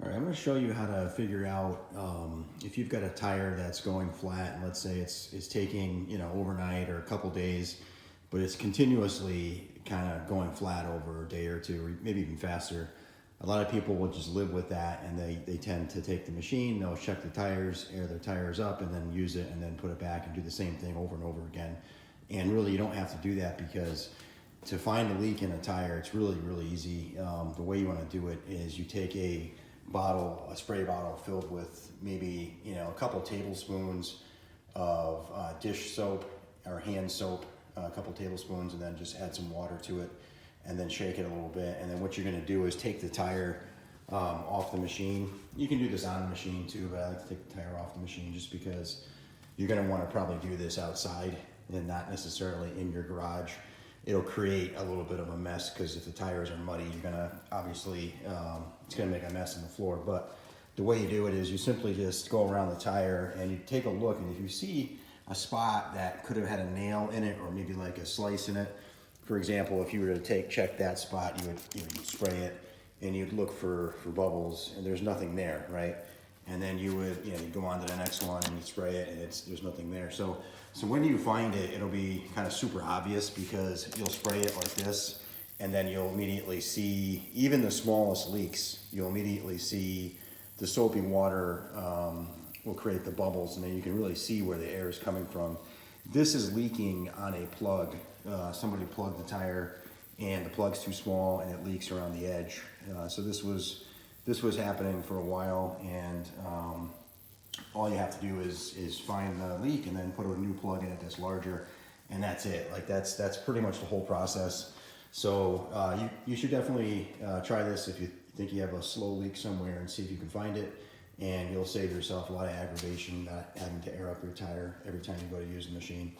All right, I'm going to show you how to figure out if you've got a tire that's going flat, and let's say it's taking overnight or a couple days, but it's continuously kind of going flat over a day or two, or maybe even faster. A lot of people will just live with that, and they tend to take the machine, they'll check the tires, air their tires up, and then use it, and then put it back and do the same thing over and over again. And really, you don't have to do that because to find a leak in a tire, it's really easy. The way you want to do it is you take a spray bottle filled with maybe a couple tablespoons of dish soap or hand soap, a couple tablespoons, and then just add some water to it, and then shake it a little bit. And then what you're going to do is take the tire off the machine. You can do this on the machine too, but I like to take the tire off the machine just because you're going to want to probably do this outside and not necessarily in your garage. It'll create a little bit of a mess because if the tires are muddy, you're gonna obviously it's gonna make a mess on the floor. But the way you do it is you simply just go around the tire and you take a look, and if you see a spot that could have had a nail in it or maybe like a slice in it, for example, if you were to check that spot, you'd spray it and you'd look for bubbles, and there's nothing there, right? And then you'd go on to the next one and you spray it, and there's nothing there. So when you find it, it'll be kind of super obvious because you'll spray it like this, and then you'll immediately see even the smallest leaks. You'll immediately see the soapy water will create the bubbles, and then you can really see where the air is coming from. This is leaking on a plug. Somebody plugged the tire, and the plug's too small, and it leaks around the edge. So this was happening for a while, and all you have to do is find the leak and then put a new plug in it that's larger, and that's it. Like that's pretty much the whole process. So you should definitely try this if you think you have a slow leak somewhere, and see if you can find it, and you'll save yourself a lot of aggravation not having to air up your tire every time you go to use the machine.